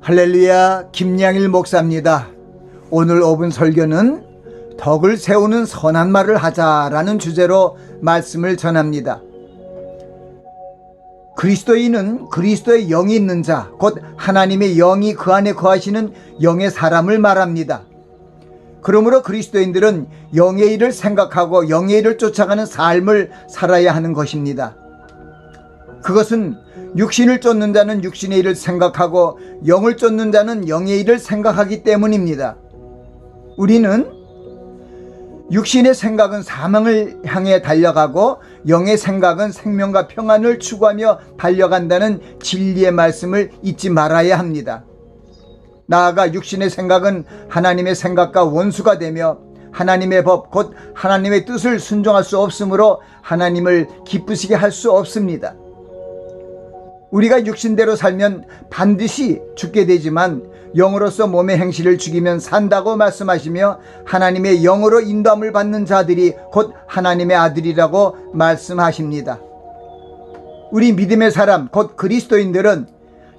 할렐루야, 김양일 목사입니다. 오늘 5분 설교는 덕을 세우는 선한 말을 하자라는 주제로 말씀을 전합니다. 그리스도인은 그리스도의 영이 있는 자, 곧 하나님의 영이 그 안에 거하시는 영의 사람을 말합니다. 그러므로 그리스도인들은 영의 일을 생각하고 영의 일을 쫓아가는 삶을 살아야 하는 것입니다. 그것은 육신을 쫓는 자는 육신의 일을 생각하고 영을 쫓는 자는 영의 일을 생각하기 때문입니다. 우리는 육신의 생각은 사망을 향해 달려가고 영의 생각은 생명과 평안을 추구하며 달려간다는 진리의 말씀을 잊지 말아야 합니다. 나아가 육신의 생각은 하나님의 생각과 원수가 되며 하나님의 법, 곧 하나님의 뜻을 순종할 수 없으므로 하나님을 기쁘시게 할 수 없습니다. 우리가 육신대로 살면 반드시 죽게 되지만 영으로서 몸의 행실을 죽이면 산다고 말씀하시며 하나님의 영으로 인도함을 받는 자들이 곧 하나님의 아들이라고 말씀하십니다. 우리 믿음의 사람 곧 그리스도인들은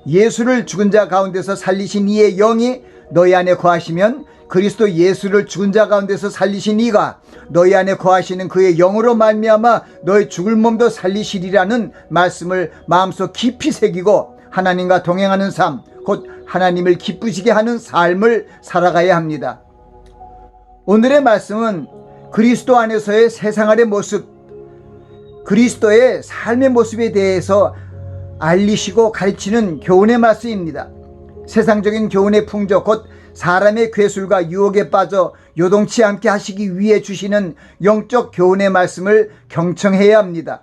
예수를 죽은 자 가운데서 살리신 이의 영이 너희 안에 거하시면 그리스도 예수를 죽은 자 가운데서 살리신 이가 너희 안에 거하시는 그의 영으로 말미암아 너희 죽을 몸도 살리시리라는 말씀을 마음속 깊이 새기고 하나님과 동행하는 삶, 곧 하나님을 기쁘시게 하는 삶을 살아가야 합니다. 오늘의 말씀은 그리스도 안에서의 세상 아래 모습, 그리스도의 삶의 모습에 대해서 알리시고 가르치는 교훈의 말씀입니다. 세상적인 교훈의 풍조, 곧 사람의 괴술과 유혹에 빠져 요동치 않게 하시기 위해 주시는 영적 교훈의 말씀을 경청해야 합니다.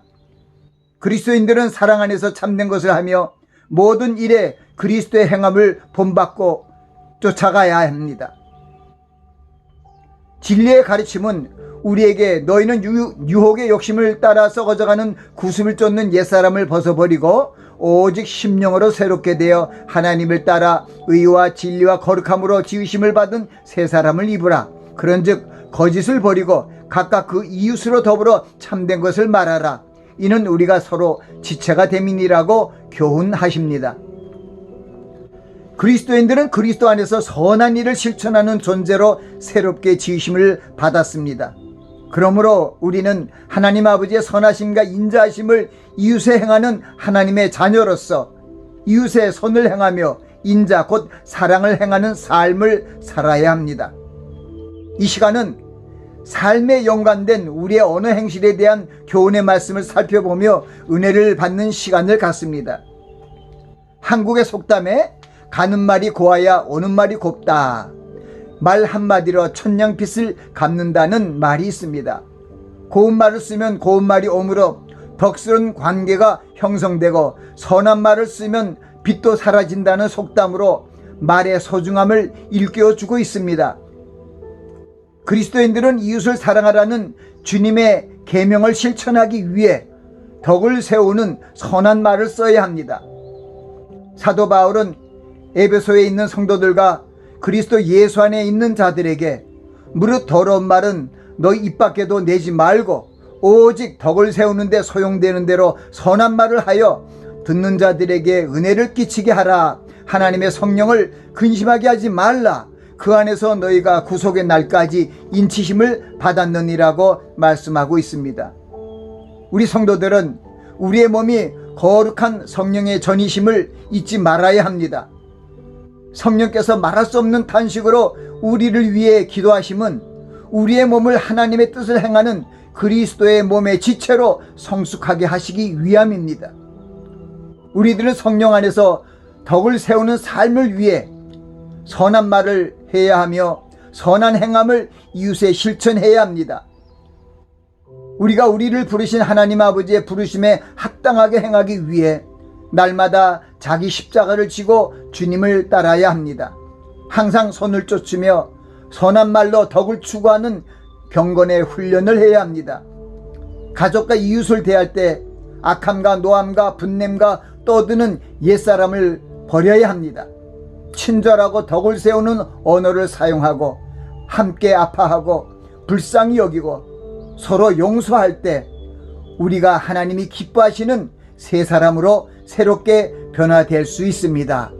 그리스도인들은 사랑 안에서 참된 것을 하며 모든 일에 그리스도의 행함을 본받고 쫓아가야 합니다. 진리의 가르침은 우리에게 너희는 유혹의 욕심을 따라 썩어져가는 구습을 쫓는 옛사람을 벗어버리고 오직 심령으로 새롭게 되어 하나님을 따라 의와 진리와 거룩함으로 지으심을 받은 새 사람을 입으라. 그런즉 거짓을 버리고 각각 그 이웃으로 더불어 참된 것을 말하라. 이는 우리가 서로 지체가 됨이니라고 교훈하십니다. 그리스도인들은 그리스도 안에서 선한 일을 실천하는 존재로 새롭게 지으심을 받았습니다. 그러므로 우리는 하나님 아버지의 선하심과 인자하심을 이웃에 행하는 하나님의 자녀로서 이웃의 선을 행하며 인자 곧 사랑을 행하는 삶을 살아야 합니다. 이 시간은 삶에 연관된 우리의 언어 행실에 대한 교훈의 말씀을 살펴보며 은혜를 받는 시간을 갖습니다. 한국의 속담에 가는 말이 고와야 오는 말이 곱다. 말 한마디로 천냥빚을 갚는다는 말이 있습니다. 고운 말을 쓰면 고운 말이 오므로 덕스러운 관계가 형성되고 선한 말을 쓰면 빚도 사라진다는 속담으로 말의 소중함을 일깨워주고 있습니다. 그리스도인들은 이웃을 사랑하라는 주님의 계명을 실천하기 위해 덕을 세우는 선한 말을 써야 합니다. 사도 바울은 에베소에 있는 성도들과 그리스도 예수 안에 있는 자들에게 무릇 더러운 말은 너희 입 밖에도 내지 말고 오직 덕을 세우는 데 소용되는 대로 선한 말을 하여 듣는 자들에게 은혜를 끼치게 하라. 하나님의 성령을 근심하게 하지 말라. 그 안에서 너희가 구속의 날까지 인치심을 받았느니라고 말씀하고 있습니다. 우리 성도들은 우리의 몸이 거룩한 성령의 전이심을 잊지 말아야 합니다. 성령께서 말할 수 없는 탄식으로 우리를 위해 기도하심은 우리의 몸을 하나님의 뜻을 행하는 그리스도의 몸의 지체로 성숙하게 하시기 위함입니다. 우리들은 성령 안에서 덕을 세우는 삶을 위해 선한 말을 해야 하며 선한 행함을 이웃에 실천해야 합니다. 우리가 우리를 부르신 하나님 아버지의 부르심에 합당하게 행하기 위해 날마다 자기 십자가를 지고 주님을 따라야 합니다. 항상 선을 쫓으며 선한 말로 덕을 추구하는 경건의 훈련을 해야 합니다. 가족과 이웃을 대할 때 악함과 노함과 분냄과 떠드는 옛사람을 버려야 합니다. 친절하고 덕을 세우는 언어를 사용하고 함께 아파하고 불쌍히 여기고 서로 용서할 때 우리가 하나님이 기뻐하시는 새 사람으로 새롭게 변화될 수 있습니다.